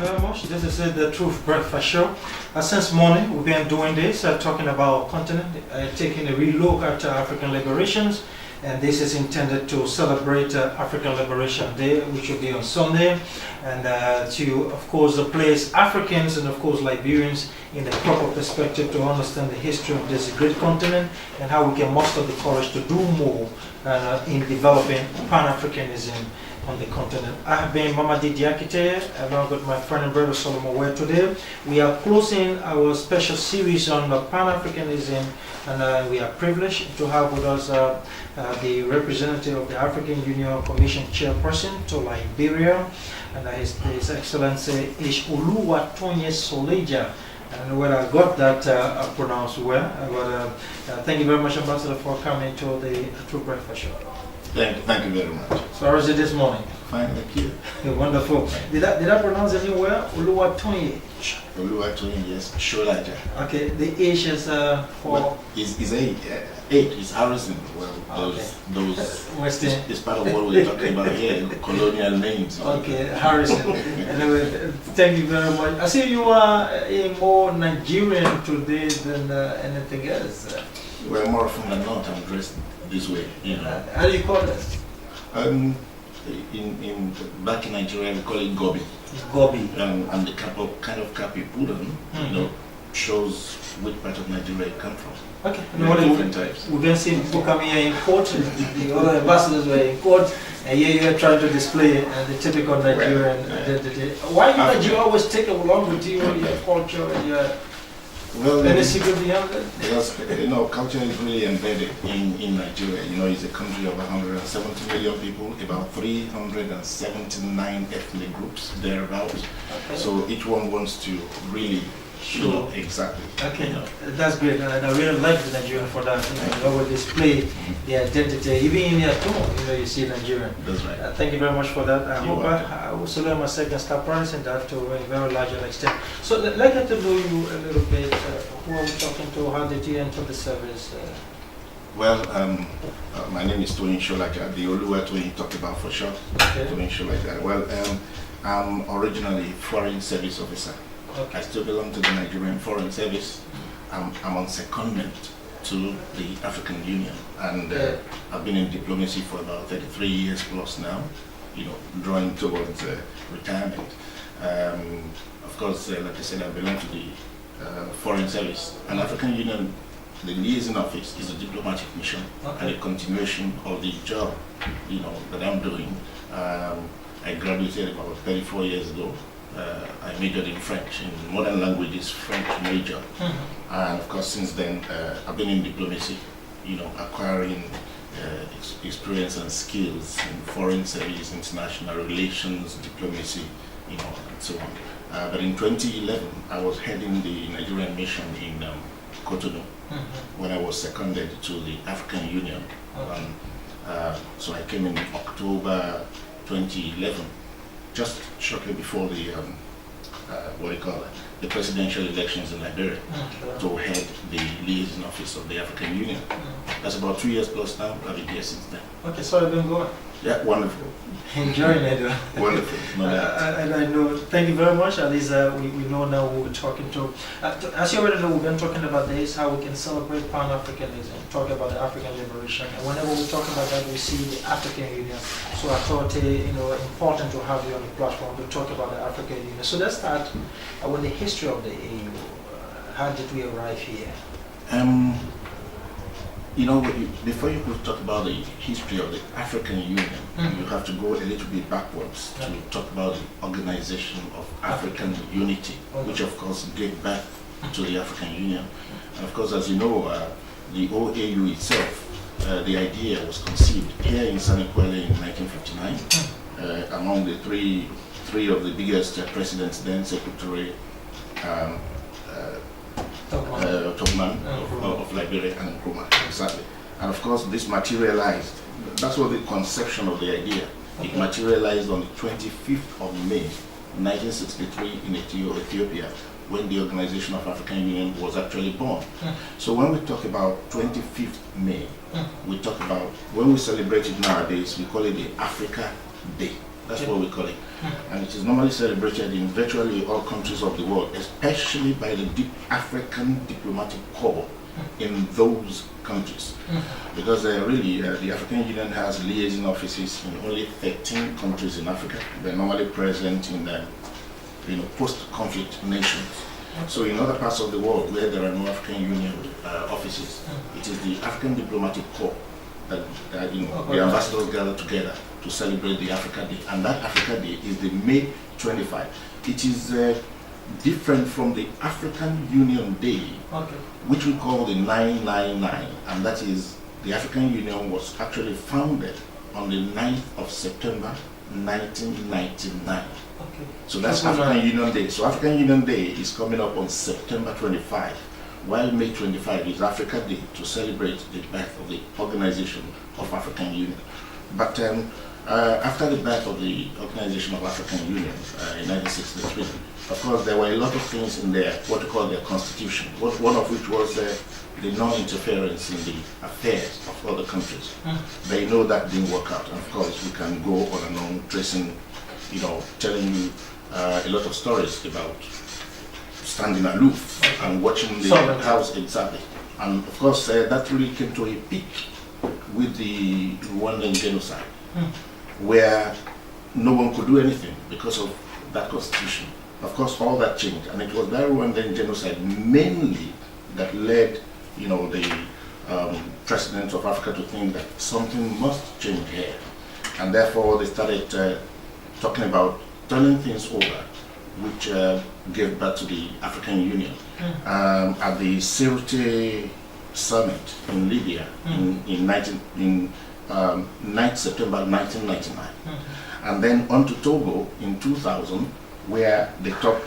you very much. This is the Truth Breakfast Show. Since morning, we've been doing this, talking about continent, taking a real look at African liberations. And this is intended to celebrate African Liberation Day, which will be on Sunday, and to, of course, place Africans and, of course, Liberians in the proper perspective to understand the history of this great continent and how we can muster the courage to do more in developing Pan-Africanism on the continent. I have been Mamadi Diakite, along with my friend and brother Solomon Ware today. We are closing our special series on Pan-Africanism, and we are privileged to have with us the representative of the African Union Commission chairperson to Liberia, and His Excellency is Oluwatoyin Solaja. I don't know whether I got that pronounced well, but thank you very much, Ambassador, for coming to the True Breakfast Show. Thank you very much. So how is it this morning? Fine, thank you. Wonderful. Did I pronounce it well? Oluwatoyin. Oluwatoyin, yes. Solaja. Okay, the H is for... Well, is eight. Eight is Harrison. Well, those Western. is part of what we're talking about here, colonial names. Okay, Harrison. Anyway, thank you very much. I see you are a more Nigerian today than anything else. We're more from the north. I'm dressed this way, you know. How do you call it? Back in Nigeria, we call it gobi. Gobi. And the kind of cap you put on, you know, shows which part of Nigeria you come from. Okay. Different types. We've been seeing people coming here in court. The other ambassadors were in court, and here you're trying to display the typical Nigerian identity. Why do Nigeria always take along with you your culture and your... Well, any secret beyond that? Because, you know, culture is really embedded in Nigeria. You know, it's a country of 170 million people, about 379 ethnic groups, thereabouts. Okay. So each one wants to really show exactly. Okay, you know. That's great. And I really like the Nigerian for that. You know, they display the identity. Even in their tone, you know, you see Nigerian. That's right. Thank you very much for that. I hope I will salute my second start pricing that to a very large extent. So let's get to know you a little bit. Who are we talking to? How did you enter the service? Well, my name is Toyin Solaja, the Oluwatoyin you talked about for short. Okay. Toyin Solaja. Well, I'm originally foreign service officer. Okay. I still belong to the Nigerian Foreign Service. I'm on secondment to the African Union, and I've been in diplomacy for about 33 years plus now, you know, drawing towards retirement. Of course, like I said, I belong to the Foreign Service. And African Union, the liaison office, is a diplomatic mission and a continuation of the job, you know, that I'm doing. I graduated about 34 years ago. I majored in French, in modern languages, French major. And of course, since then, I've been in diplomacy, you know, acquiring experience and skills in foreign service, international relations, diplomacy, you know, and so on. But in 2011, I was heading the Nigerian mission in Cotonou when I was seconded to the African Union. So I came in October 2011. Just shortly before the the presidential elections in Liberia, to head the liaison office of the African Union. That's about 2 years plus now. I've been here since then. Okay, so I've been going. Yeah, wonderful. Enjoying it. Wonderful. And I know, thank you very much. At least we know now who we're talking to. As you already know, we've been talking about this, how we can celebrate Pan-Africanism, talk about the African liberation. And whenever we talk about that, we see the African Union. So I thought, you know, important to have you on the platform to talk about the African Union. So let's start with the history of the AU. How did we arrive here? You know, before you could talk about the history of the African Union, you have to go a little bit backwards to talk about the organization of African unity, which of course gave birth to the African Union. And of course, as you know, the OAU itself, the idea was conceived here in Sanekwele in 1959, among the three of the biggest presidents then, Secretary Topman of Liberia and Nkrumah, exactly. And of course, this materialized. That's what the conception of the idea. It materialized on the 25th of May, 1963 in Ethiopia, when the Organization of African Union was actually born. So when we talk about 25th May, we talk about, when we celebrate it nowadays, we call it the Africa Day. That's what we call it. and it is normally celebrated in virtually all countries of the world, especially by the African diplomatic corps in those countries. Because really the African Union has liaison offices in only 13 countries in Africa. They're normally present in the post-conflict nations. So in other parts of the world where there are no African Union offices, it is the African diplomatic corps that the ambassadors gather together to celebrate the Africa Day, and that Africa Day is the May 25. It is different from the African Union Day, which we call the 999, and that is the African Union was actually founded on the 9th of September 1999. So that's African Union Day. So African Union Day is coming up on September 25, while May 25 is Africa Day to celebrate the birth of the Organization of African Union. But after the birth of the Organization of African Union in 1963, of course there were a lot of things in there, what we call their constitution, one of which was the non-interference in the affairs of other countries. They know that didn't work out, and of course we can go on and on tracing, telling you a lot of stories about standing aloof and watching the house exactly. And of course that really came to a peak with the Rwandan genocide, where no one could do anything because of that constitution. Of course all that changed, and it was that Rwandan genocide mainly that led the presidents of Africa to think that something must change here, and therefore they started talking about turning things over, which gave birth to the African Union. At the Sirte summit in Libya in 9th September 1999, and then on to Togo in 2000, where they talked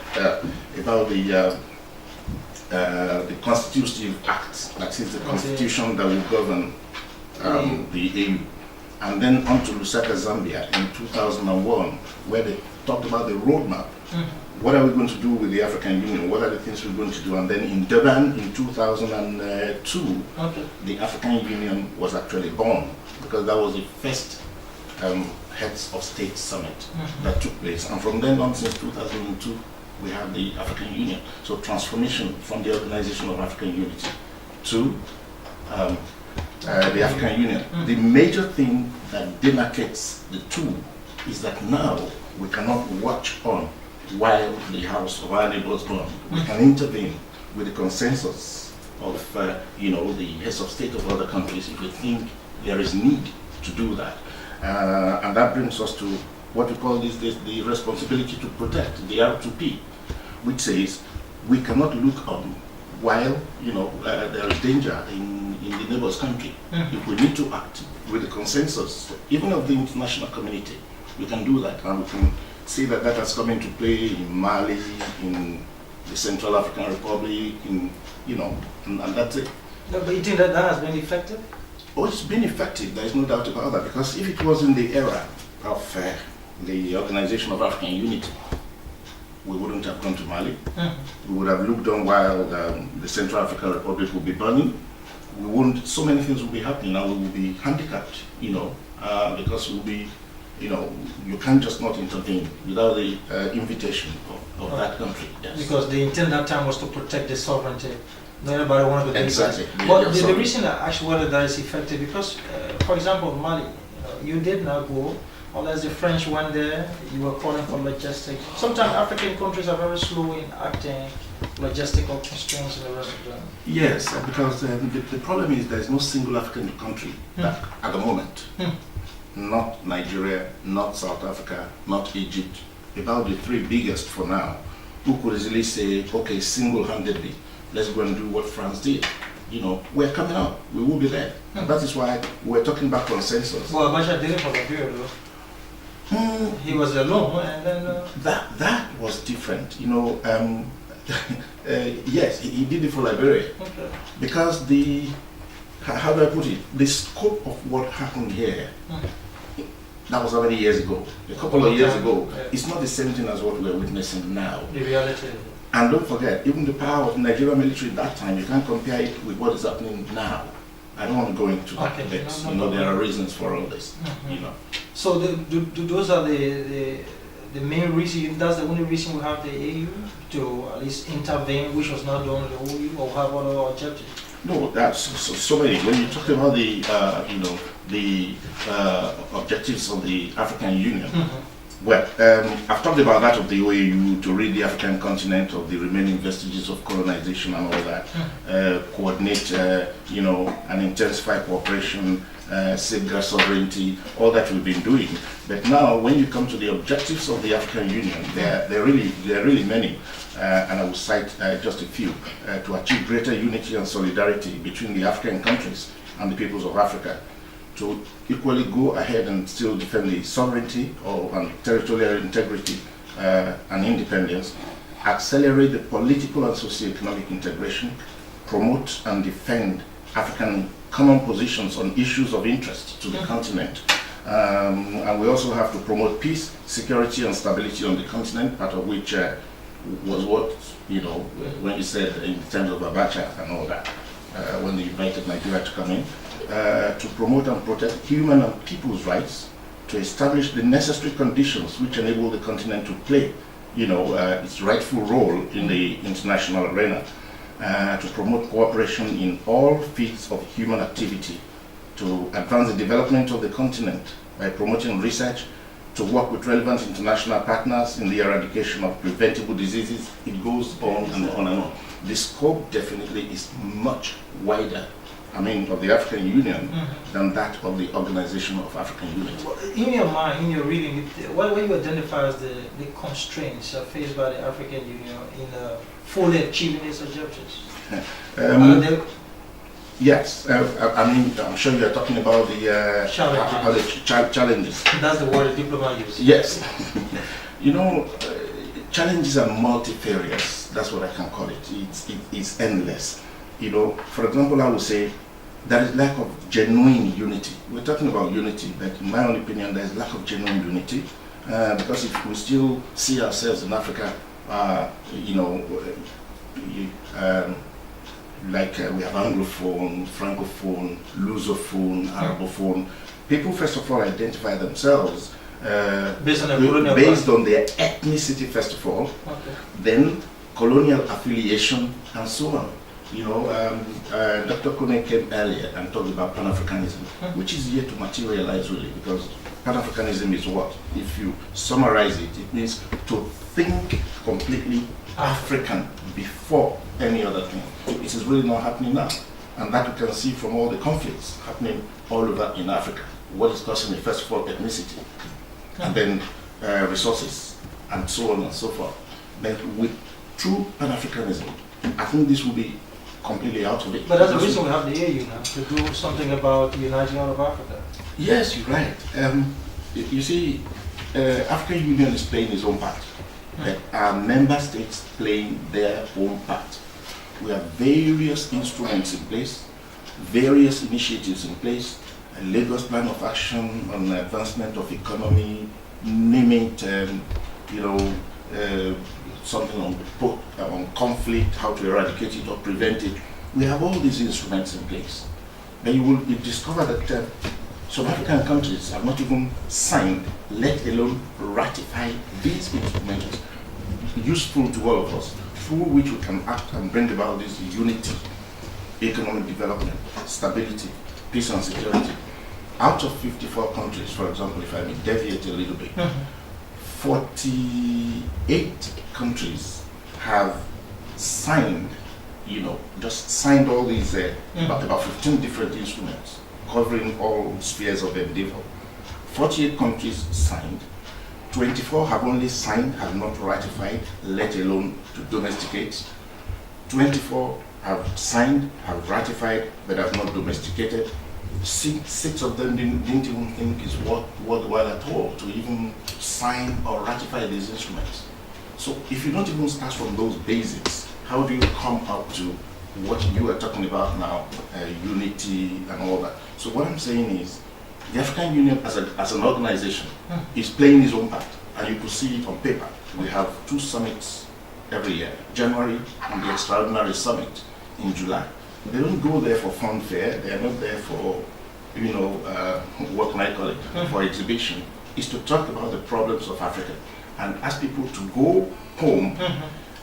about the Constitutive Act, that is the constitution that will govern the AU. And then on to Lusaka, Zambia in 2001, where they talked about the roadmap. What are we going to do with the African Union? What are the things we're going to do? And then in Durban in 2002, the African Union was actually born, because that was the first heads of state summit that took place. And from then on, since 2002, we have the African Union. So transformation from the Organization of African Unity to the African Union. The major thing that demarcates the two is that now we cannot watch on while the house of our neighbors burn. We can intervene with the consensus of the heads of state of other countries if we think there is need to do that. And that brings us to what we call the responsibility to protect, the R2P, which says we cannot look on while there is danger in the neighbor's country. If we need to act with the consensus, even of the international community, we can do that, and we can see that that has come into play in Mali, in the Central African Republic, and that's it. No, but you think that has been effective? Oh, it's been effective, there is no doubt about that, because if it was in the era of the Organization of African Unity, we wouldn't have gone to Mali. We would have looked on while the Central African Republic would be burning. We wouldn't, so many things would be happening, and we would be handicapped, because we'll be, you can't just not intervene without the invitation of that country. Yes. Because the intent that time was to protect the sovereignty. Not everybody wanted to do exactly. that. But the reason that actually whether that is effective, because, for example, Mali, you did not go, unless the French went there, you were calling for logistics. Sometimes African countries are very slow in acting logistical constraints and the rest of them. Yes, because the problem is there is no single African country that, at the moment, not Nigeria, not South Africa, not Egypt, about the three biggest for now, who could easily say, okay, single-handedly, let's go and do what France did. We're coming up, we will be there. And that is why we're talking about consensus. Well, Abacha did it for Liberia, though. He was alone, and then... That was different, yes, he did it for Liberia. Okay. Because how do I put it? The scope of what happened here, that was how many years ago? A couple of years ago. Yeah. It's not the same thing as what we're witnessing now. The reality. And don't forget, even the power of the Nigerian military at that time, you can't compare it with what is happening now. I don't want to go into that debate. There are reasons for all this. So those are the the main reason, that's the only reason we have the AU, to at least intervene, which was not done with the OU, or have other objectives? No, that's so many. When you talk about the objectives of the African Union, well, I've talked about that of the OAU, to rid the African continent of the remaining vestiges of colonization and all that, coordinate, and intensify cooperation, safeguard sovereignty, all that we've been doing. But now, when you come to the objectives of the African Union, there are really many, and I will cite just a few, to achieve greater unity and solidarity between the African countries and the peoples of Africa, to equally go ahead and still defend the sovereignty and territorial integrity and independence, accelerate the political and socio-economic integration, promote and defend African common positions on issues of interest to the continent. And we also have to promote peace, security and stability on the continent, part of which was what, when you said in terms of Abacha and all that, when they invited Nigeria to come in, to promote and protect human and people's rights, to establish the necessary conditions which enable the continent to play, its rightful role in the international arena, to promote cooperation in all fields of human activity, to advance the development of the continent by promoting research, to work with relevant international partners in the eradication of preventable diseases. It goes on and on and on. The scope definitely is much wider, of the African Union than that of the Organization of African Unity. In your mind, in your reading, what you identify as the constraints faced by the African Union in fully achieving its objectives? Yes, I'm sure you're talking about the challenges. That's the word the diplomat uses. Yes. Challenges are multifarious. That's what I can call it. It's endless. For example, I would say there is lack of genuine unity. We're talking about unity, but in my own opinion, there is lack of genuine unity, because if we still see ourselves in Africa, we have Anglophone, Francophone, Lusophone, Arabophone. People first of all identify themselves based on their ethnicity first of all, then colonial affiliation and so on. Dr. Kone came earlier and talked about Pan-Africanism, which is yet to materialize really, because Pan-Africanism is what? If you summarize it, it means to think completely African before any other thing. It is really not happening now, and that you can see from all the conflicts happening all over in Africa. What is causing it? First of all, ethnicity, and then resources, and so on and so forth. But with true Pan-Africanism, I think this will be completely out of it. But that's the reason we have the AU now, to do something about uniting all of Africa. Yes, you're right. You see, African Union is playing its own part. But our member states playing their own part. We have various instruments in place, various initiatives in place, a Lagos Plan of Action on the advancement of economy, name it, something on conflict, how to eradicate it or prevent it. We have all these instruments in place. Then you discover that some African countries have not even signed, let alone ratify these instruments useful to all of us, through which we can act and bring about this unity, economic development, stability, peace and security. Out of 54 countries, for example, if I may deviate a little bit, 48 countries have signed, just signed all these, about 15 different instruments covering all spheres of endeavor. 48 countries signed, 24 have only signed, have not ratified, let alone to domesticate. 24 have signed, have ratified, but have not domesticated. Six of them didn't even think it's worthwhile at all to even sign or ratify these instruments. So if you don't even start from those basics, how do you come up to what you are talking about now, unity and all that? So what I'm saying is, the African Union as an organization is playing its own part, and you could see it on paper. We have 2 summits every year, January and the Extraordinary Summit in July. They don't go there for funfair, they are not there for, what can I call it, for exhibition. It's to talk about the problems of Africa. and ask people to go home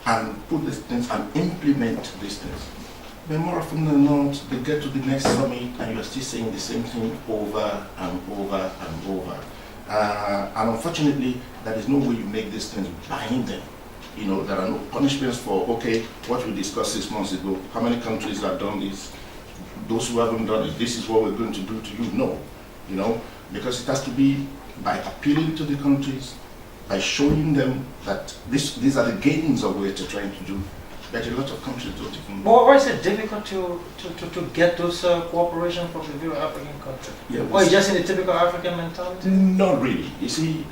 and put these things and implement these things. But more often than not, they get to the next summit and you're still saying the same thing over and over and over. And unfortunately, there is no way you make these things binding. You know, there are no punishments for, okay, what we discussed 6 months ago, how many countries have done this? Those who haven't done it, this is what we're going to do to you. No, you know, because it has to be by appealing to the countries, by showing them that these are the gains of what they're trying to do. But a lot of countries don't even. But why is it difficult to get those cooperation from the very African countries? Yeah, or just in the typical African mentality? Not really. You see,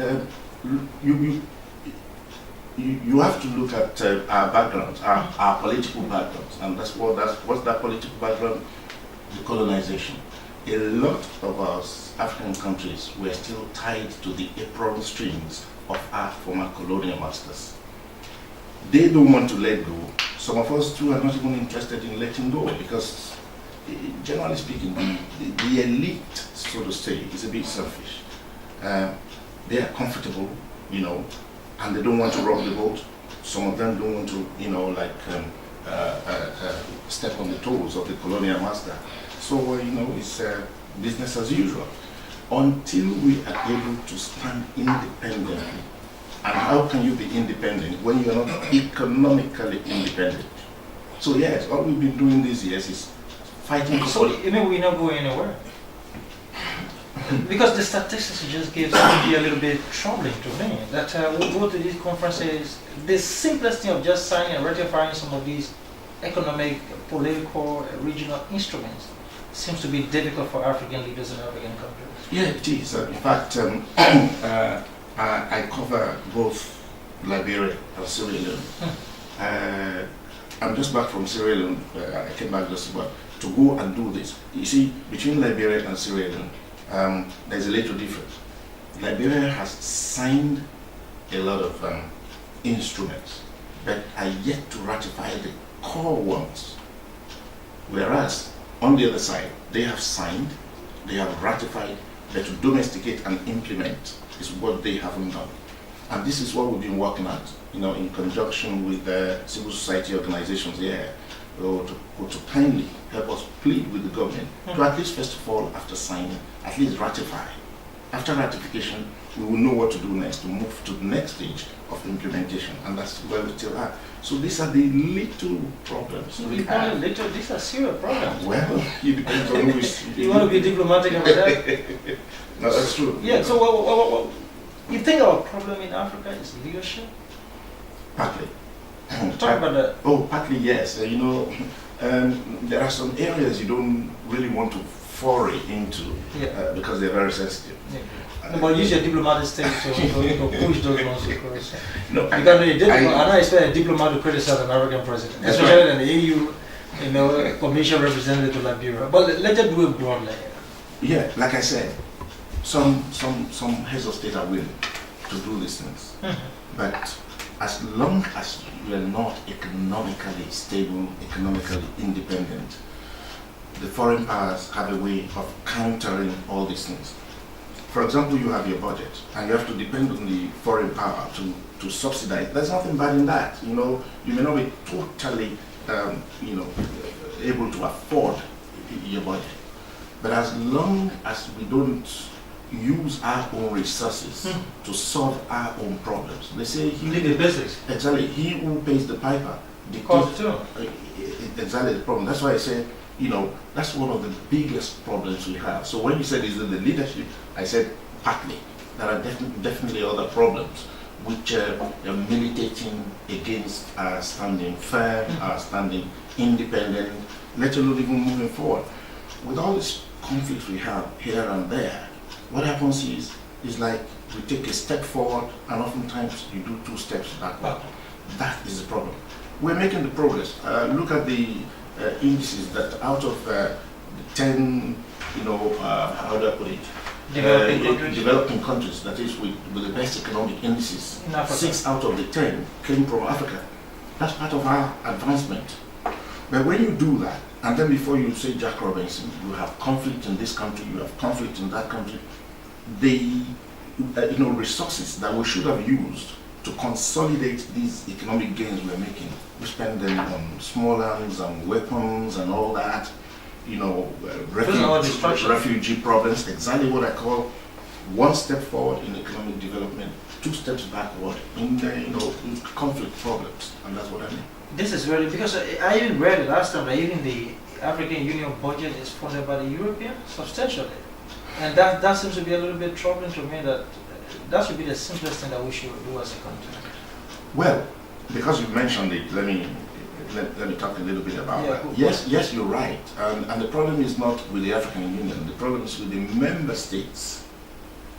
you have to look at our backgrounds, our political backgrounds, and what's that political background? The colonization. A lot of our African countries were still tied to the apron strings of our former colonial masters. They don't want to let go. Some of us too are not even interested in letting go because, generally speaking, the elite, so to say, is a bit selfish. They are comfortable, you know, and they don't want to rock the boat. Some of them don't want to, you know, like step on the toes of the colonial master. So, you know, it's business as usual. Until we are able to stand independently. And how can you be independent when you are not economically independent? So yes, all we've been doing these years is fighting. So you mean we're not going anywhere? Because the statistics you just gave seem to be a little bit troubling to me. That we go to these conferences, the simplest thing of just signing and ratifying some of these economic, political, regional instruments seems to be difficult for African leaders in African countries. Yeah, it is. In fact, I cover both Liberia and Sierra Leone. I'm just back from Sierra Leone. I came back just about to go and do this. You see, between Liberia and Sierra Leone, there's a little difference. Liberia has signed a lot of instruments, but are yet to ratify the core ones. Whereas, on the other side, they have signed, they have ratified, but to domesticate and implement is what they haven't done. And this is what we've been working at, you know, in conjunction with the civil society organizations here, to kindly help us plead with the government to at least, first of all, after signing, at least ratify. After ratification, we will know what to do next, to move to the next stage of implementation, and that's where we still are. So these are the little problems we have. Little, these are serious problems. Well, it depends on who is. You want to be diplomatic about that? No, that's true. Yeah, so what you think our problem in Africa is leadership? Partly. Talk about that. Oh, partly yes. You know, there are some areas you don't really want to foray into because they're very sensitive. Yeah. No, but use your diplomatic stage to push those ones across. No, Because I don't expect a diplomat to criticize an American president, especially an EU, you know, commission representative to Liberia. But let's just do it broadly. Yeah, like I said, some heads of state are willing to do these things, but as long as you are not economically stable, economically independent, the foreign powers have a way of countering all these things. For example, you have your budget and you have to depend on the foreign power to subsidize. There's nothing bad in that. You know, you may not be totally, you know, able to afford your budget. But as long as we don't use our own resources to solve our own problems, they say he need the basics. Exactly, he who pays the piper. Exactly the problem. That's why I say, you know, that's one of the biggest problems we have. So when you said is it the leadership, I said partly. There are definitely other problems which are militating against our standing firm, our standing independent, let alone even moving forward. With all these conflicts we have here and there, what happens is like we take a step forward and oftentimes you do 2 steps backward. That is the problem. We're making the progress. Look at the indices that out of the 10, you know, how do I put it? Developing countries, that is with the best economic indices, 6 out of the 10 came from Africa. That's part of our advancement. But when you do that, and then before you say Jack Robinson, you have conflict in this country, you have conflict in that country, the you know, resources that we should have used to consolidate these economic gains we're making. We spend them on small arms and weapons and all that, refugee problems, exactly what I call one step forward in economic development, two steps backward in conflict problems, and that's what I mean. This is really, because I even read it last time that even the African Union budget is funded by the Europeans substantially. And that seems to be a little bit troubling to me, that should be the simplest thing that we should do as a country. Well, because you mentioned it, let me talk a little bit about that. Yes, you're right. And the problem is not with the African Union, the problem is with the member states.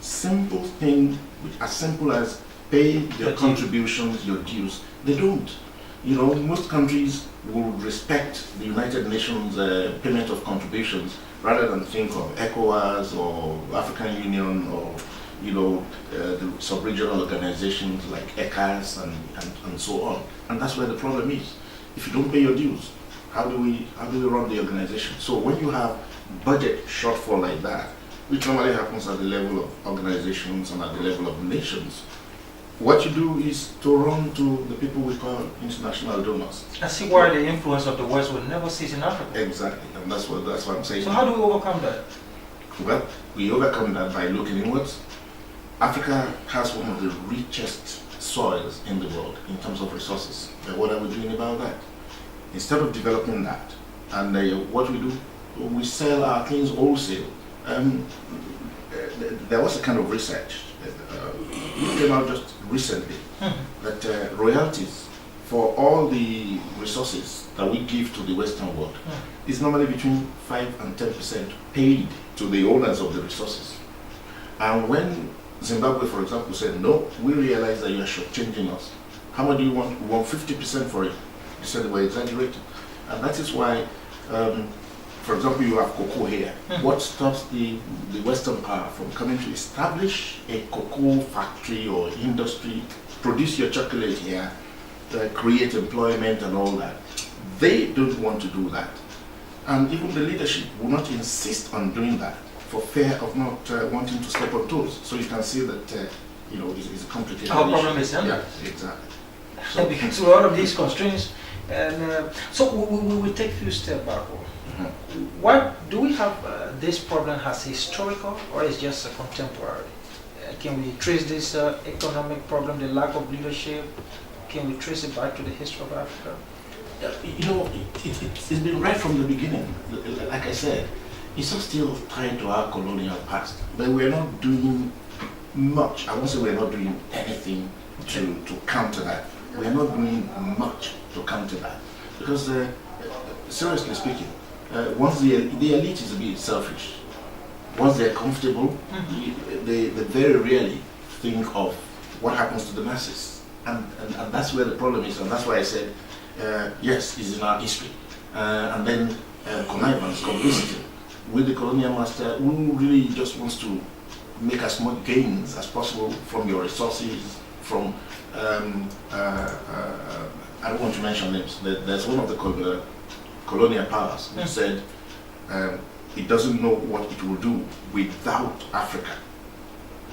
Simple thing, as simple as pay your contributions, your dues, they don't. Most countries would respect the United Nations payment of contributions rather than think of ECOWAS or African Union or the sub-regional organizations like ECAS and so on. And that's where the problem is. If you don't pay your dues, how do we run the organization? So when you have budget shortfall like that, which normally happens at the level of organizations and at the level of nations, what you do is to run to the people we call international donors. I see why the influence of the West will never cease in Africa. Exactly, and that's what I'm saying. So how do we overcome that? Well, we overcome that by looking inwards. Africa has one of the richest soils in the world in terms of resources. But what are we doing about that? Instead of developing that, and what we do, we sell our things wholesale. There was a kind of research that came out just recently that royalties for all the resources that we give to the Western world is normally between 5 and 10% paid to the owners of the resources. And when Zimbabwe, for example, said, no, we realize that you are shortchanging us. How much do you want? We want 50% for it. They said they were exaggerating. And that is why, for example, you have cocoa here. What stops the Western power from coming to establish a cocoa factory or industry, produce your chocolate here, create employment and all that? They don't want to do that. And even the leadership will not insist on doing that for fear of not wanting to step on toes. So you can see that it's a complicated Our issue. problem is Yeah, exactly. So because a lot of these constraints, and so we will take a few steps backward. What do we have this problem as historical, or is just a contemporary? Can we trace this economic problem, the lack of leadership? Can we trace it back to the history of Africa? It's been right from the beginning. Like I said, it's not still tied to our colonial past, but we're not doing much. I won't say we're not doing anything to counter that. We're not doing much to counter that. Because, seriously speaking, once the elite is a bit selfish, once they're comfortable, they very rarely think of what happens to the masses. And that's where the problem is, and that's why I said, yes, it's in our history. And then connivance, complicity with the colonial master, who really just wants to make as much gains as possible from your resources, from, I don't want to mention names, there's one of the colonial powers who said it doesn't know what it will do without Africa.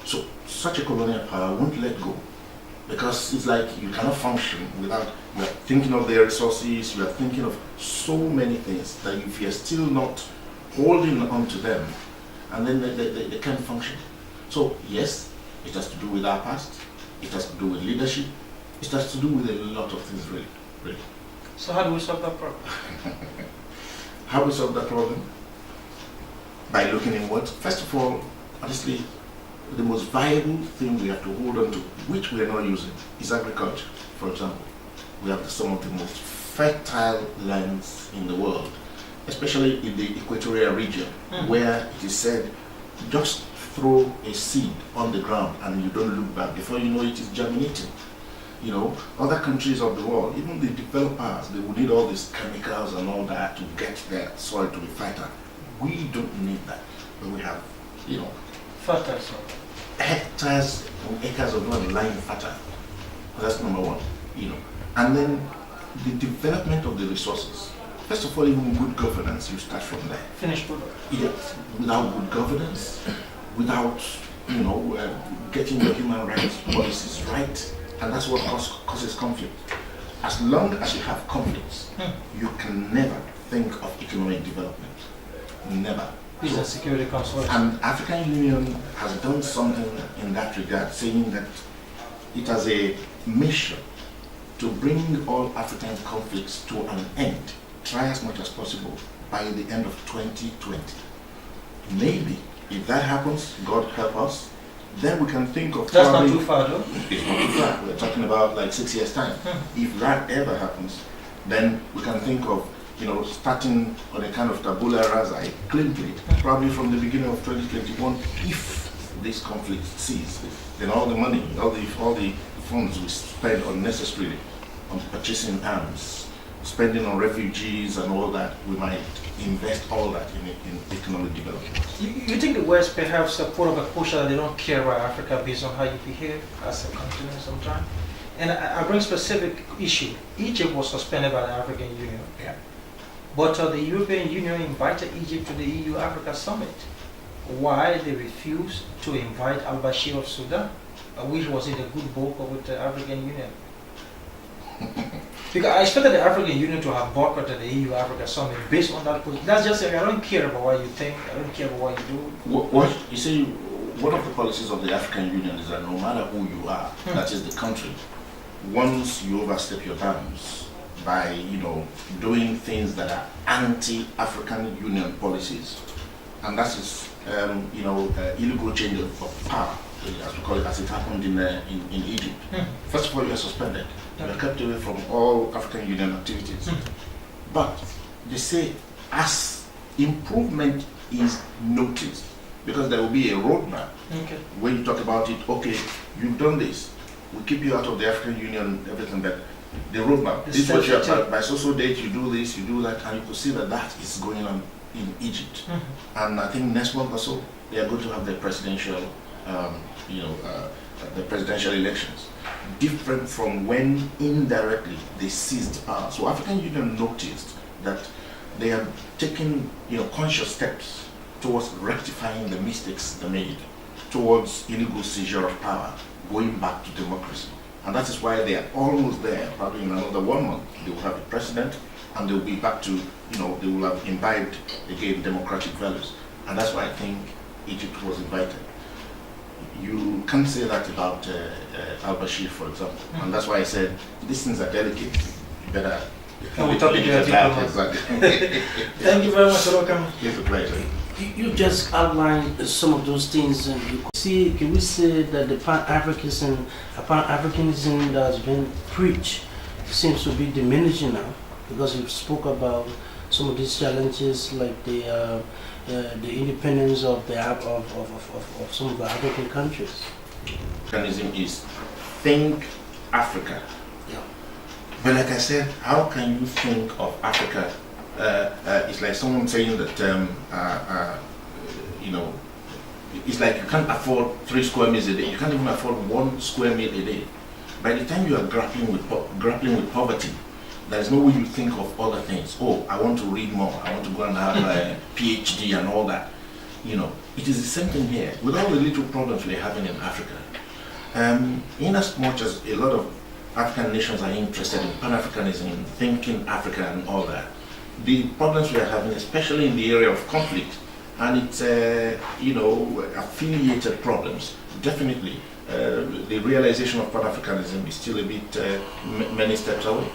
So such a colonial power won't let go, because it's like you cannot function without, you are thinking of their resources, you are thinking of so many things that if you are still not holding on to them, and then they can't function. So yes, it has to do with our past, it has to do with leadership, it has to do with a lot of things, really. So how do we solve that problem? How do we solve that problem? By looking inward. First of all, honestly, the most viable thing we have to hold on to, which we are not using, is agriculture. For example, we have some of the most fertile lands in the world, especially in the equatorial region, where it is said, just throw a seed on the ground and you don't look back. Before you know it is germinating. Other countries of the world, even the developers, they will need all these chemicals and all that to get their soil to be fertile. We don't need that, but we have, Fertile soil. Hectares and acres of land lying fertile. That's number one, And then the development of the resources. First of all, even good governance, you start from there. Finished product. Yes, without good governance, without, getting your human rights policies right, And that's what causes conflict. As long as you have conflicts, you can never think of economic development. Never. Peace and security comes first. And African Union has done something in that regard, saying that it has a mission to bring all African conflicts to an end, try as much as possible, by the end of 2020. Maybe, if that happens, God help us, then we can think of... That's not too far though. It's not too far. We're talking about like 6 years' time. If that ever happens, then we can think of, starting on a kind of tabula rasa, a clean plate, probably from the beginning of 2021. If this conflict ceases, then all the money, all the funds we spend unnecessarily on purchasing arms, spending on refugees and all that, we might invest all that in economic development. You think the West perhaps put up a push that they don't care about Africa based on how you behave as a continent sometimes? And I bring specific issue. Egypt was suspended by the African Union. Yeah. But the European Union invited Egypt to the EU-Africa summit. Why they refused to invite al-Bashir of Sudan, which was in a good book with the African Union? Because I expected the African Union to have boycotted the EU-Africa summit based on that position. That's just saying, I don't care about what you think, I don't care about what you do. You see, one of the policies of the African Union is that no matter who you are, that is the country, once you overstep your bounds by, doing things that are anti-African Union policies, and that is, illegal change of power, as we call it, as it happened in Egypt. First of all, you are suspended. You are kept away from all African Union activities. But they say, as improvement is noticed, because there will be a roadmap where you talk about it, okay, you've done this, we'll keep you out of the African Union, everything, but the roadmap, this is what you have, by so date you do this, you do that, and you could see that that is going on in Egypt. And I think next month or so, they are going to have their presidential, the presidential elections, different from when indirectly they seized power. So African Union noticed that they are taking, conscious steps towards rectifying the mistakes they made, towards illegal seizure of power, going back to democracy. And that is why they are almost there. Probably in another 1 month, they will have a president, and they will be back to, they will have imbibed again democratic values. And that's why I think Egypt was invited. You can't say that about al-Bashir, for example. And that's why I said, these things are delicate. You better... we're talking to exactly. Thank you very much, welcome. It's a pleasure. You just outlined some of those things, and can we say that the Pan-Africanism that has been preached seems to be diminishing now, because you spoke about some of these challenges, like the independence of some of the African countries. Africanism is think Africa. Yeah. But like I said, how can you think of Africa? It's like someone saying that, it's like you can't afford 3 square meals a day. You can't even afford 1 square meal a day. By the time you are grappling with poverty, there is no way you think of other things. Oh, I want to read more. I want to go and have a PhD and all that. It is the same thing here. With all the little problems we're having in Africa, in as much as a lot of African nations are interested in Pan-Africanism, thinking Africa and all that, the problems we are having, especially in the area of conflict, and it's, affiliated problems, definitely, the realization of Pan-Africanism is still a bit many steps away.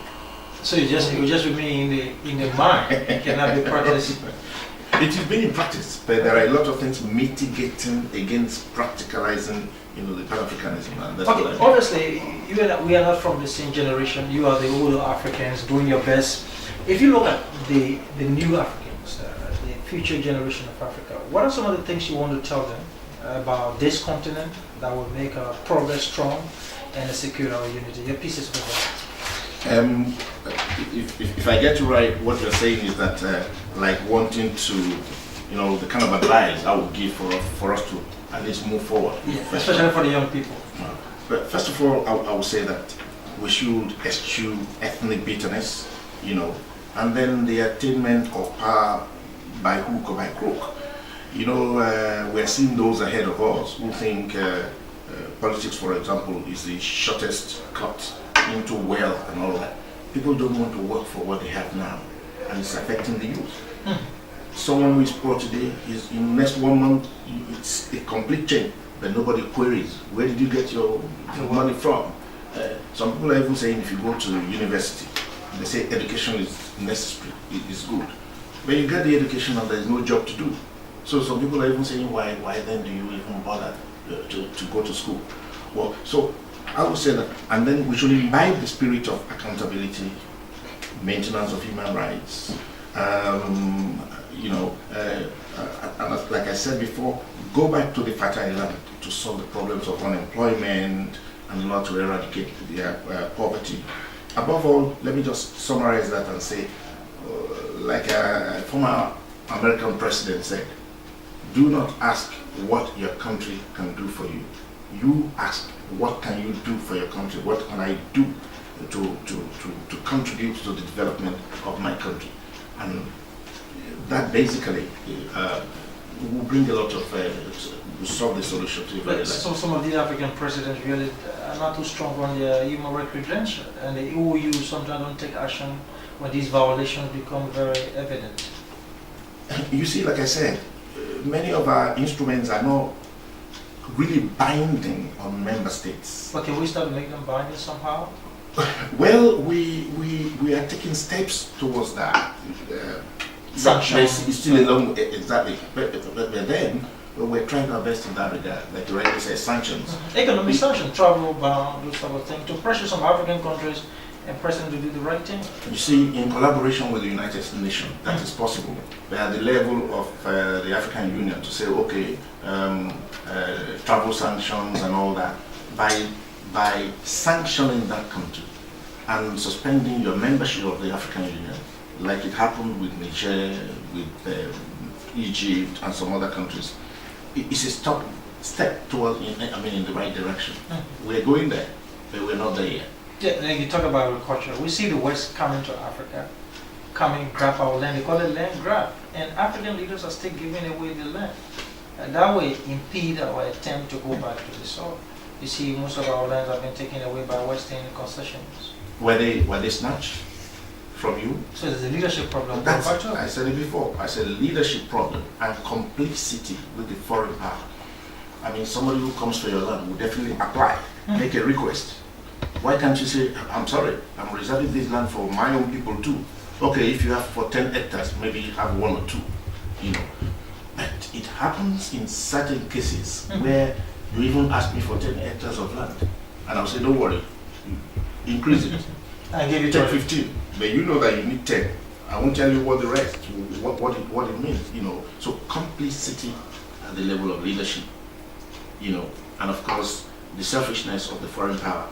So it just remain in the mind, it cannot be practiced. It is being practiced, but there are a lot of things mitigating against practicalizing, the Pan-Africanism. And that's okay, obviously, we are not from the same generation. You are the older Africans doing your best. If you look at the new Africans, the future generation of Africa, what are some of the things you want to tell them about this continent that will make our progress strong and secure our unity? Your pieces for that. If I get you right, what you're saying is that like wanting to, the kind of advice I would give for us to at least move forward. Yeah, especially for the young people. But first of all, I would say that we should eschew ethnic bitterness, and then the attainment of power by hook or by crook. We're seeing those ahead of us who think politics, for example, is the shortest cut into wealth and all that. People don't want to work for what they have now, and it's affecting the youth. Someone who is poor today is in the next 1 month, it's a complete change, but nobody queries, where did you get your money from? Some people are even saying if you go to university, they say education is necessary, it is good. But you get the education and there is no job to do. So some people are even saying, why then do you even bother to go to school? Well, so I would say that, and then we should imbibe the spirit of accountability, maintenance of human rights, and like I said before, go back to the fertile land to solve the problems of unemployment and not to eradicate the poverty. Above all, let me just summarize that and say, like a former American president said, do not ask what your country can do for you. You ask, what can you do for your country? What can I do to contribute to the development of my country? And that basically will bring a lot of, will solve the solution to it. So some of the African presidents really are not too strong on their human rights credential, and the EU sometimes don't take action when these violations become very evident. You see, like I said, many of our instruments are not really binding on member states. But can we start making them binding somehow? Well, we are taking steps towards that. Sanctions. It's still a long, exactly. But then we're trying our best in that regard. Like you rightly said, sanctions. Economic sanctions, travel ban, those sort of things, to pressure some African countries and press them to do the right thing. You see, in collaboration with the United Nations, that is possible. But at the level of the African Union to say, okay, travel sanctions and all that, by sanctioning that country and suspending your membership of the African Union, like it happened with Niger, with Egypt and some other countries, it's a step towards, in the right direction. We're going there, but we're not there yet. Yeah, like you talk about agriculture. We see the West coming to Africa, grab our land. They call it land grab, and African leaders are still giving away the land. And that way impede our attempt to go back to the soil. You see, most of our lands have been taken away by Western concessions. Were they snatched from you? So there's a leadership problem. I said it before. I said leadership problem and complicity with the foreign power. I mean, somebody who comes for your land will definitely apply, make a request. Why can't you say, I'm sorry, I'm reserving this land for my own people too? Okay, if you have for 10 hectares, maybe you have 1 or 2, But it happens in certain cases where you even ask me for 10 hectares of land, and I'll say, don't worry, increase it. I give you 15, but you know that you need 10. I won't tell you what the rest, what it means, So complicity at the level of leadership, and of course the selfishness of the foreign power,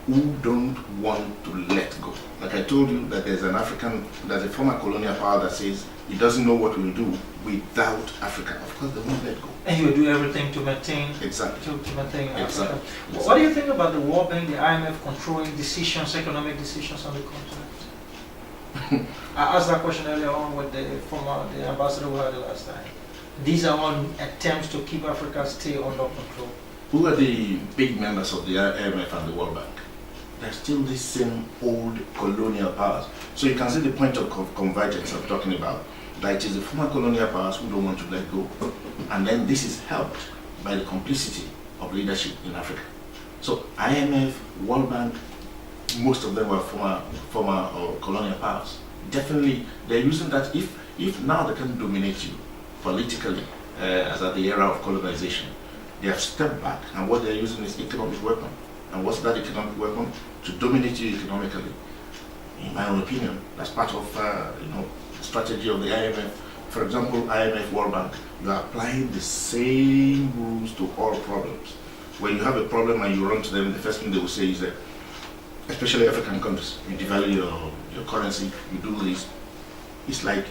who don't want to let go. Like I told you that there's a former colonial power that says it doesn't know what we'll do without Africa. Of course they won't let go. And you will do everything to maintain exactly. to maintain exactly. Africa. What do you think about the World Bank, the IMF controlling decisions, economic decisions on the continent? I asked that question earlier on with the ambassador we had the last time. These are all attempts to keep Africa still under control. Who are the big members of the IMF and the World Bank? They're still the same old colonial powers. So you can see the point of convergence I'm talking about. That it is the former colonial powers who don't want to let go. And then this is helped by the complicity of leadership in Africa. So IMF, World Bank, most of them were former colonial powers. Definitely, they're using that. If now they can dominate you politically, as at the era of colonization, they have stepped back, and what they're using is economic weapon. And what's that economic weapon? To dominate you economically. In my own opinion, that's part of the strategy of the IMF. For example, IMF, World Bank, you are applying the same rules to all problems. When you have a problem and you run to them, the first thing they will say is that, especially African countries, you devalue your currency, you do this. It's like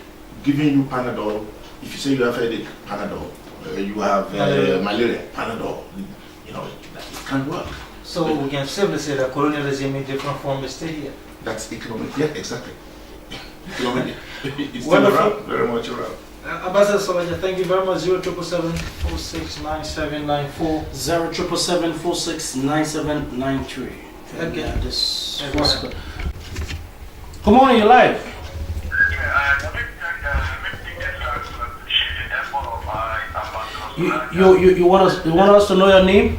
giving you Panadol. If you say you have headache, Panadol. You have malaria, Panadol. It can't work. So we can simply say that colonialism in different form is still here. That's economic. Yeah, exactly. Economic. It's still around, very much around. Ambassador Solaja, thank you very much. 077469794. 077469793. Okay. Come on, you're live. You want us to know your name?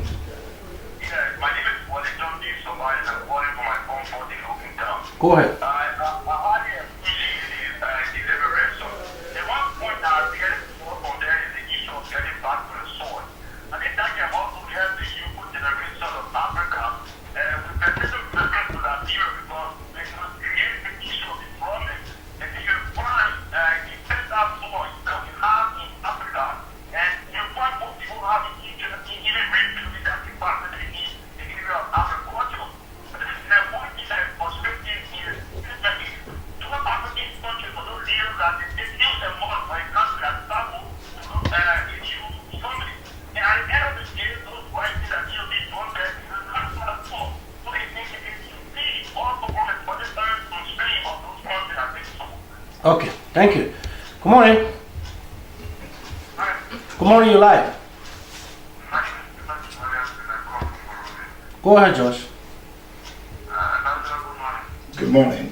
Yeah, my name is Oluwatoyin Solaja. I'm calling from my phone for the looking down. Go ahead. I hardly appreciate the liberation. The one point I was getting from there is the issue of getting back to the source. I think that can also help the youth generation of Africa. We continue to listen to that view because it creates the issue of employment. And if you find the best source that we have in Africa, and you find most people have even really that capacity in the area of agriculture. But the point is that perspective is to African countries for those years that they use a model for a country that travel to issue somebody. And at the end of the day, those prices that you be done there is not at all. So it makes it easy also from a budgetary constraint of those countries that they sold. Okay, thank you. Good morning. Good morning, you're live. Go ahead, Josh. Good morning.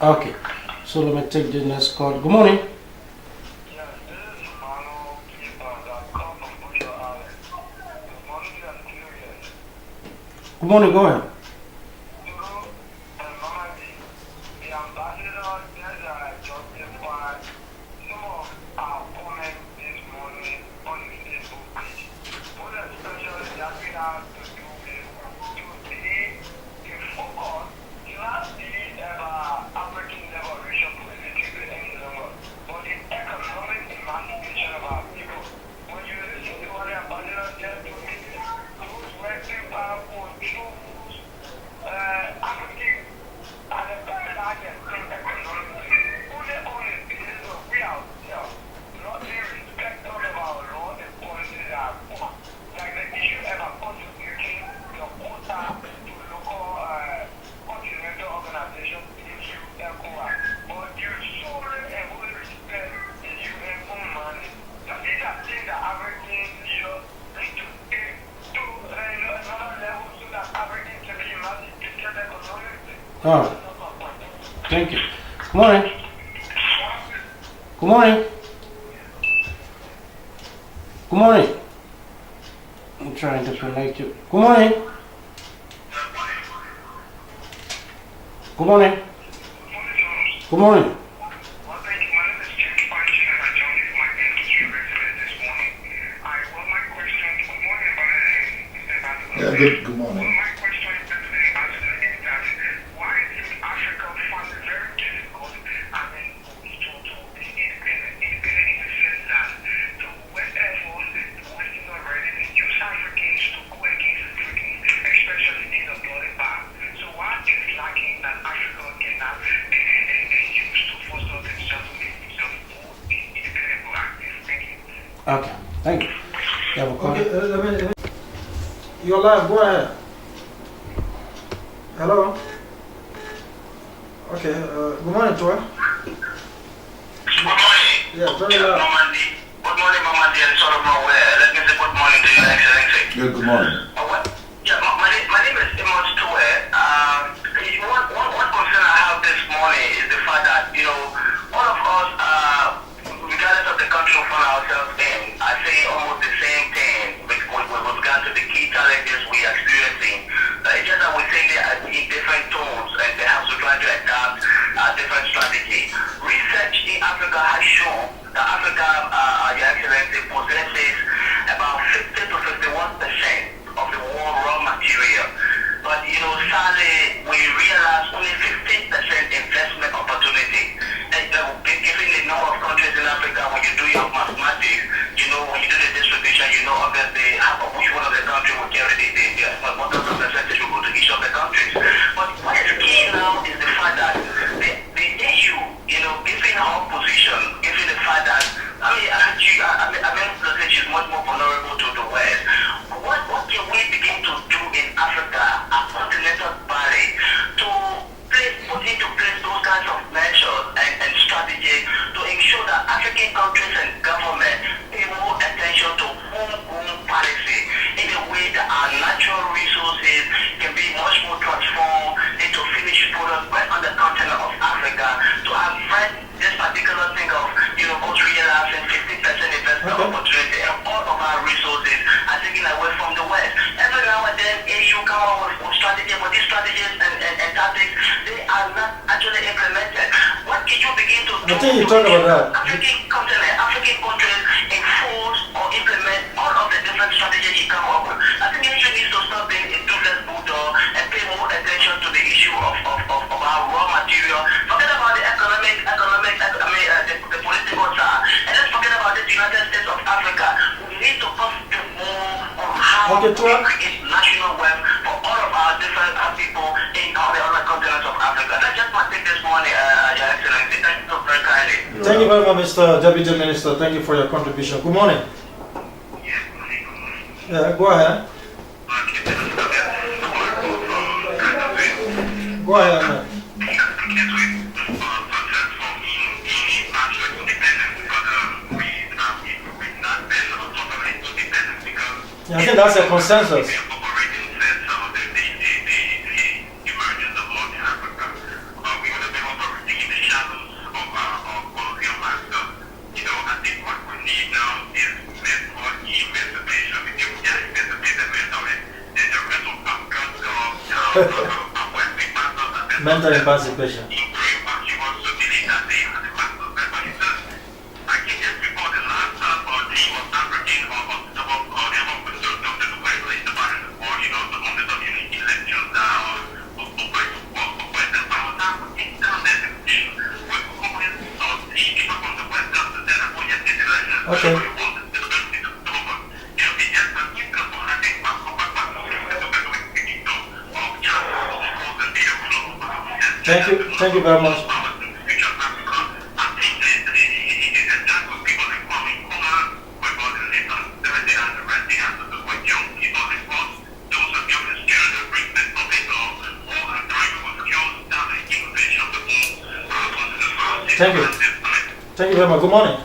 Okay, so let me take the next call. Good morning. Good morning, go ahead. Oh, thank you. Good morning. Good morning. Good morning. I'm trying to connect you. Good morning. Good morning. Good morning. Yeah, good morning. Okay, thank you. You have a call? Okay, you're live, go ahead. Hello? Okay, good morning, Toy. Good morning. Yeah, very loud. Good morning, Mama dear. Sort of nowhere. Let me say good morning to Your Excellency. Good morning. Yeah, my name is Amos Tue. One concern I have this morning is the fact that, all of us, regardless of the country we find ourselves in, I say almost the same thing with regard to the key challenges we are experiencing. It's just that we say they are in different tones and perhaps we try to adapt a different strategy. Research in Africa has shown that Africa, Your Excellency, possesses about 50 to 51% of the world raw material. But sadly, we realize only 15% investment opportunity. And obviously, which one of the countries will carry what the percentage will go to each of the countries. But what is key now is the fact that the issue, given our position, given the fact that, let's say she's much more vulnerable to the West. What can we begin to do in Africa, a continental body, to put into place those kinds of measures and strategies to ensure that African countries and government pay more attention to homegrown policy in a way that our natural resources can be much more transformed into finished products right on the continent of Africa, to avoid this particular thing of us realizing 50% investment opportunity and all of our resources are taken away from the West. Every now and then AU come up with strategies, but these strategies and tactics, they are not actually implemented. What can you begin to do? I think you talk about that. African continent, African countries enforce or implement all of the different strategies you come up with. I think AU needs to stop being a toothless bulldog and pay more attention to the issue of our raw material. Forget about the the political side, and let's forget about the United States of Africa. We need to concentrate more on how to create national wealth for all of our different people in all the other continents of Africa. That's just my take this morning, Your Excellency. Thank you very kindly. Thank you very much, Mr. Deputy Minister. Thank you for your contribution. Good morning. Yes, good morning. Go ahead. Go ahead, man. Yeah, I think that's a consensus. Mental emancipation. Okay. Thank you very much. Thank you very much. Good morning.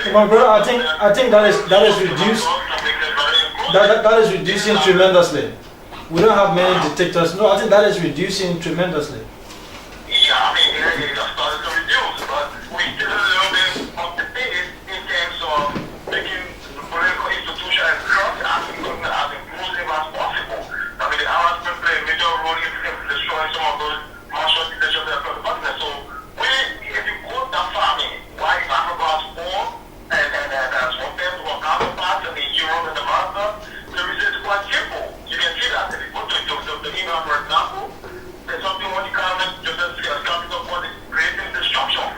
My brother, I think that is reduced. That is reducing tremendously. We don't have many dictators. No, I think that is reducing tremendously. Yeah, I mean, it has started to reduce, but we still a little bit of the pace in terms of making the political institution and trust as inclusive as possible. I mean, the Arabs can play a major role in destroying some of those martial dictatorships that are continent. So, if you go that far, I mean, why is Africa has poor and as compared to our counterparts in Europe and America, the reason is quite simple. You can see that if you go to England, for example, there's something what you call capital for creating destruction.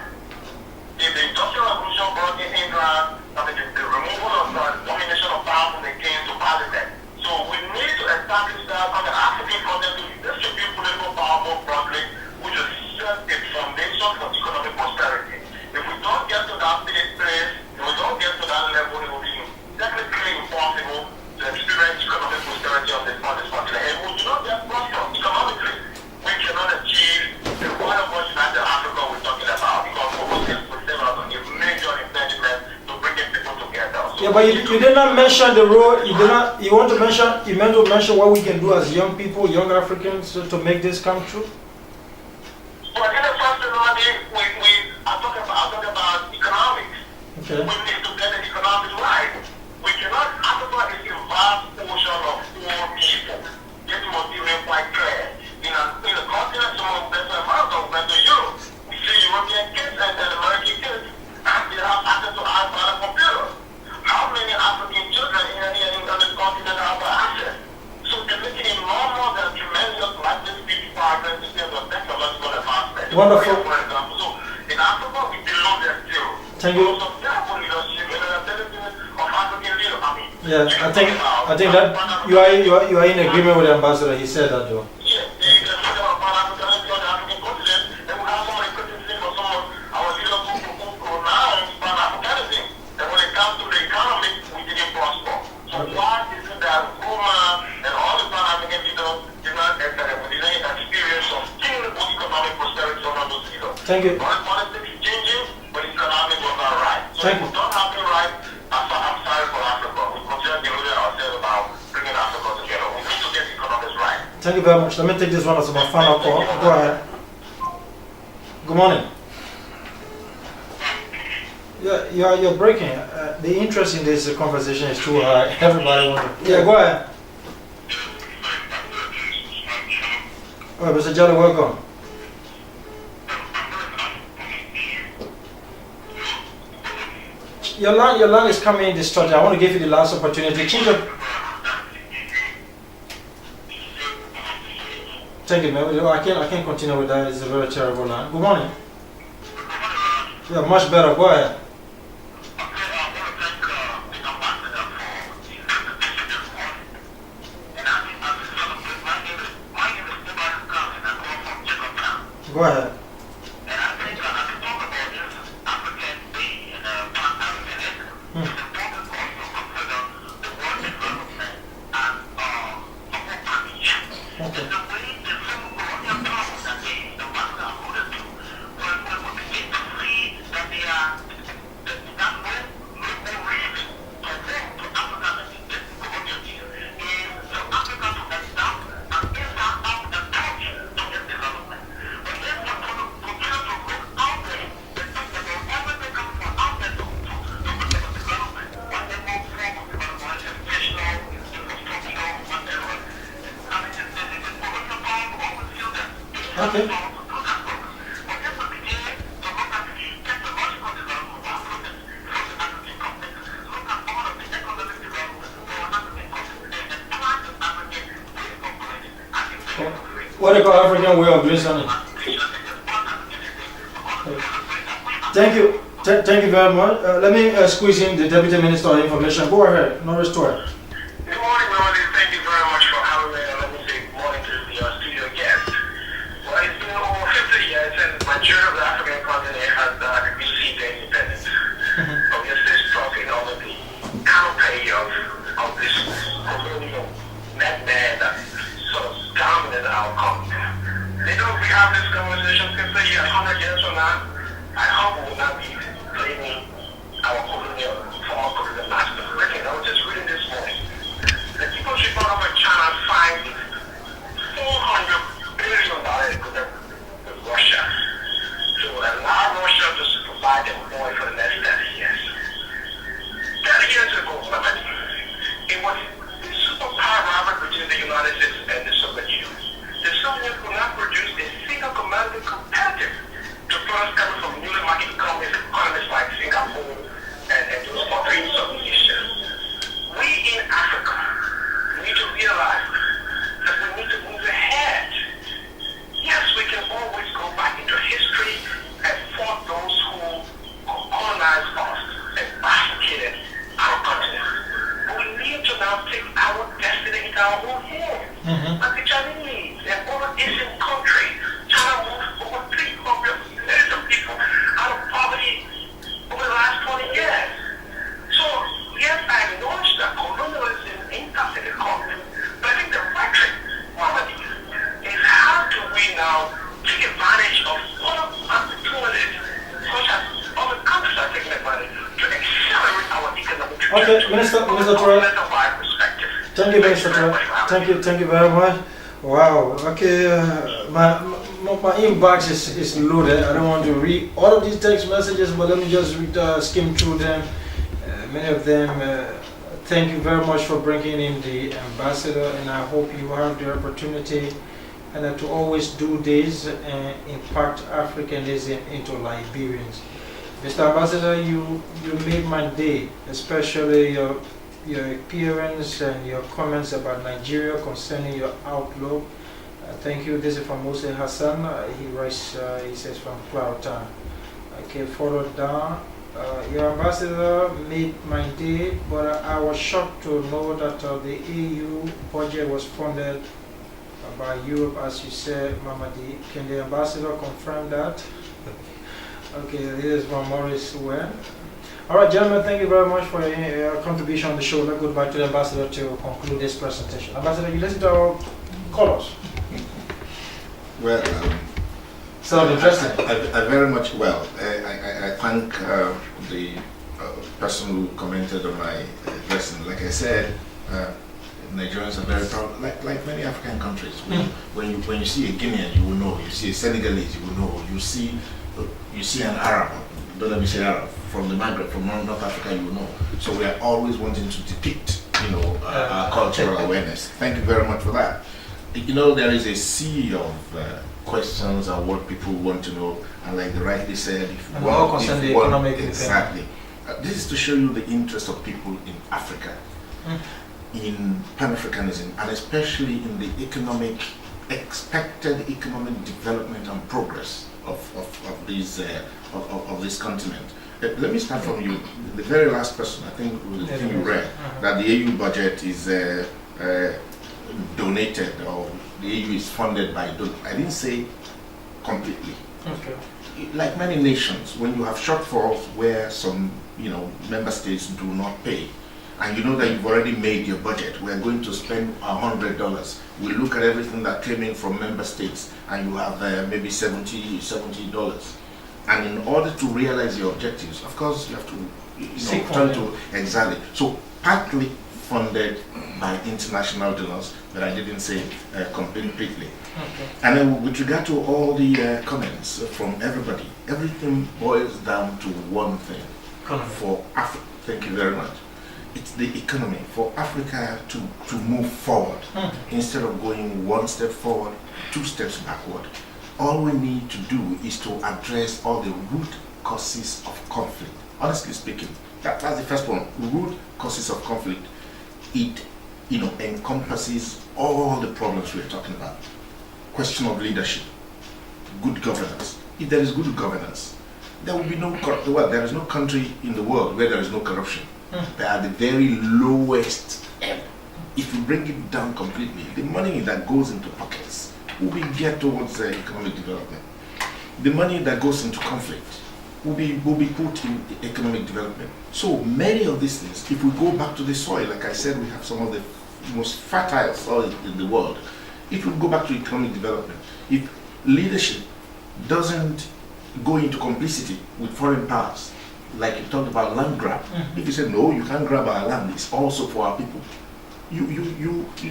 If the Industrial Revolution brought in England, I mean, the removal of the domination of power from the king to parliament. So we need to establish that on the African continent to distribute political power more broadly, which will set a foundation for economic prosperity. If we don't get to that place, if we don't get to that level, it will be technically impossible to experience economic prosperity on this continent. And we do not get prosper economically. We cannot achieve the one of what United Africa we're talking about, because what we have to say about it makes Yeah, but you did not mention the role. You did not. You want to mention. You meant to mention what we can do as young people, young Africans, to make this come true. Well, in the first I talk about economics. Okay. We need to get the economics right. We cannot. Africa is a vast portion of poor people. This must be made quite clear. In a continent, some of better amounts of better Europe. We see European kids and American kids, and they have access to iPad and computers. How many African children in the continent have access? So they're making it normal and tremendous like this big progress in terms of technological advancement. Wonderful. For example, so in Africa, we below there still. Thank you. So therefore, leadership and the ability of African leaders. I mean, Yeah, I think that you are in agreement with the ambassador. He said that though. yeah, they can talk about Pan-Africanism on the African continent, and we have somebody criticizing for some of our leaders who pronounce Pan-Africanism. And when it comes to the economy, we didn't prosper. So why is it that Roma and all the Pan-African leaders did not experience of sustainable economic prosperity under those leaders? Thank you. Politics is changing, but economics was not right. So Thank if you. we don't have it right, I'm sorry for Africa. We continue deluding ourselves about bringing Africa together. We need to get the economics right. Thank you very much. Let me take this one as my final call. Go ahead. Good morning. Yeah, you're breaking. The interest in this conversation is too high. Everybody wants. Yeah, go ahead. All right, Mr. Jolly, welcome. Your line is coming in distorted. I want to give you the last opportunity. Change your. Thank you, man. I can't continue with that. It's a very terrible line. Good morning. Yeah, much better. Go ahead. Go ahead. Okay. What they call African way of listening. Thank you. Thank you very much. Let me squeeze in the Deputy Minister of Information. Go ahead. No restore. Good morning, Melody. Thank you very much for having me. Let me say good morning to the studio guest. Well, it's been over 50 years since the majority of the African continent has received their independence. But we are still struggling under the canopy of this colonial madman that sort of dominated our continent. They know if we have this conversation 50 years, 100 years from now, I hope we will not be blaming our former colonial masters. Listen, I was just reading this morning. The People's Republic of China signed $400 billion agreement with Russia to allow Russia to provide them oil for the next 30 years. 30 years ago, it was the superpower rivalry between the United States and the Soviet Union. The Soviet Union could not produce a single commodity competitive to products coming from newly market economies like Singapore and those other in Southeast Asia. We in Africa need to realize that we need to move ahead. Yes, we can always go back into history and fought those who colonized us and massacred our continent. But we need to now take our destiny into our own hands. Like the Chinese and other Asian countries, China moved over 300 million people out of poverty over the last 20 years. So, yes, I acknowledge that colonialism impacted the continent, but I think the rhetoric, quality, is how do we now take advantage of other opportunities, such as other countries are taking advantage to accelerate our economic Okay, Minister Torres. Thank you, Minister Torres. Thank you very much. Wow. Okay, my inbox is loaded. I don't want to read all of these text messages, but let me just skim through them. Many of them. Thank you very much for bringing in the ambassador, and I hope you have the opportunity and to always do this and impact Africanism into Liberians. Mr. Ambassador, you made my day, especially your appearance and your comments about Nigeria concerning your outlook. Thank you. This is from Mose Hassan. He writes, he says from Cloudtown. Okay, further down. Your ambassador made my day, but I was shocked to know that the EU budget was funded by Europe, as you said, Mamadi. Can the ambassador confirm that? Okay, this is from Maurice Wen. All right, gentlemen, thank you very much for your contribution on the show. Let's go back to the ambassador to conclude this presentation. Ambassador, you listen to our callers. Well, sounds interesting. I very much, well, I thank the person who commented on my lesson. Like I said, Nigerians are very proud, like many African countries. When you see a Guinean, you will know. You see a Senegalese, you will know. You see an Arab, don't let me say Arab, from the Maghreb, from North Africa, you will know. So we are always wanting to depict, our cultural awareness. Thank you very much for that. There is a sea of questions and what people want to know, and like they rightly said, exactly. This is to show you the interest of people in Africa, in Pan-Africanism, and especially in the expected economic development and progress of this continent. Let me start from you. The very last person, I think, was the thing you read, that the AU budget is donated, or the EU is funded by. I didn't say completely. Okay. Like many nations, when you have shortfalls where some member states do not pay, and you know that you've already made your budget, we're going to spend $100. We look at everything that came in from member states, and you have maybe $70. And in order to realize your objectives, of course, you have to turn to exactly. So partly funded by international donors, but I didn't say completely. Okay. And then with regard to all the comments from everybody, everything boils down to one thing. For Africa, thank you very much. It's the economy. For Africa to move forward, instead of going one step forward, 2 steps backward. All we need to do is to address all the root causes of conflict. Honestly speaking, that's the first one. Root causes of conflict. It encompasses all the problems we're talking about. Question of leadership, good governance. If there is good governance, there will be there is no country in the world where there is no corruption. They are the very lowest ever. If you bring it down completely, the money that goes into pockets will be geared towards economic development. The money that goes into conflict will be put in economic development. So many of these things, if we go back to the soil, like I said, we have some of the most fertile soil in the world. It will go back to economic development. If leadership doesn't go into complicity with foreign powers, like you talked about land grab. If you say no, you can't grab our land, it's also for our people.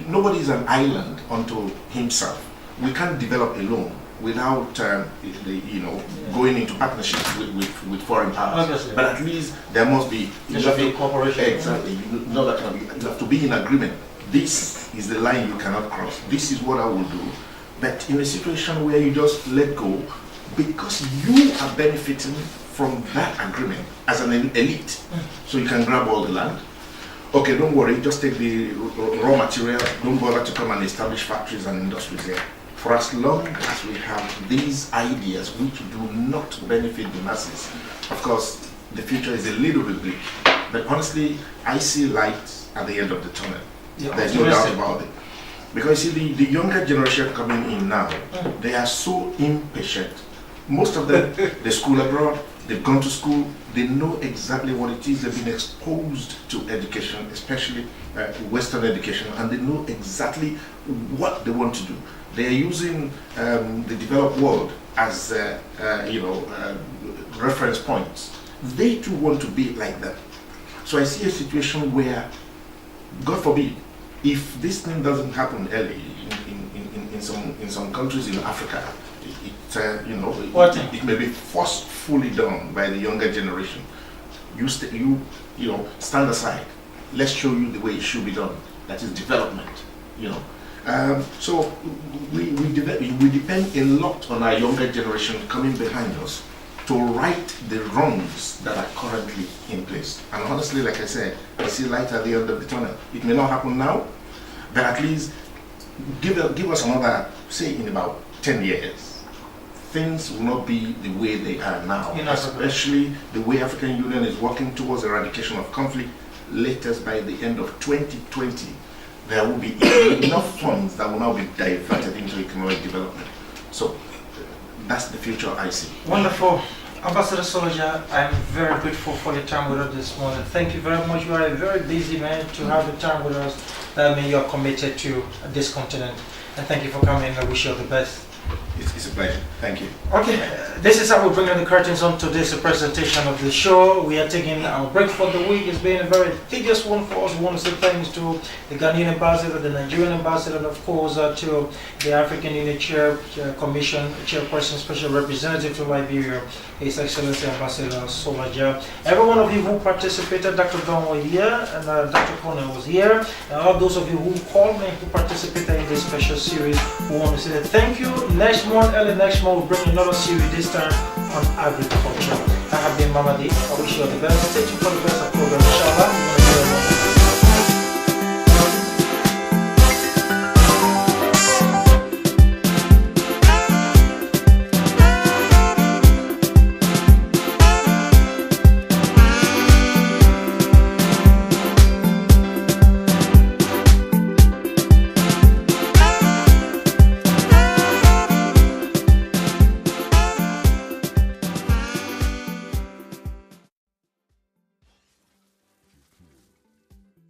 Nobody is an island unto himself. We can't develop alone without going into partnership with foreign powers. Obviously. But at least there must be cooperation. Exactly. You have to be in agreement. This is the line you cannot cross. This is what I will do. But in a situation where you just let go, because you are benefiting from that agreement as an elite, so you can grab all the land. Okay, don't worry, just take the raw material. Don't bother to come and establish factories and industries there. For as long as we have these ideas which do not benefit the masses, of course, the future is a little bit bleak. But honestly, I see light at the end of the tunnel. Yeah, there's no doubt about it. Because you see, the younger generation coming in now, they are so impatient. Most of them, they school abroad, they've gone to school, they know exactly what it is, they've been exposed to education, especially Western education, and they know exactly what they want to do. They are using the developed world as reference points. They too want to be like them. So I see a situation where, God forbid, if this thing doesn't happen early in some countries in Africa, it may be forcefully done by the younger generation. You stand aside. Let's show you the way it should be done. That is development. So we depend a lot on our younger generation coming behind us to right the wrongs that are currently in place. And honestly, like I said, I see light at the end of the tunnel. It may not happen now, but at least give us another, say, in about 10 years. Things will not be the way they are now, especially the way African Union is working towards eradication of conflict. Latest by the end of 2020, there will be enough funds that will now be diverted into economic development. So that's the future I see. Wonderful. Ambassador Solaja, I'm very grateful for your time with us this morning. Thank you very much. You are a very busy man to have the time with us. That means you are committed to this continent. And thank you for coming. I wish you all the best. It's a pleasure. Thank you. Okay, this is how we bring the curtains on to this presentation of the show. We are taking our break for the week. It's been a very tedious one for us. We want to say thanks to the Ghanaian ambassador, the Nigerian ambassador, and of course to the African Union Commission Chairperson, Special Representative to Liberia, His Excellency Ambassador Solaja. Every one of you who participated, Dr. Don was here, and Dr. Kona was here. And all those of you who called me, who participated in this special series, we want to say thank you. Early next month, we'll bring another series, this time on agriculture. I have been Mamadi. I wish you all the best. Stay tuned for the best.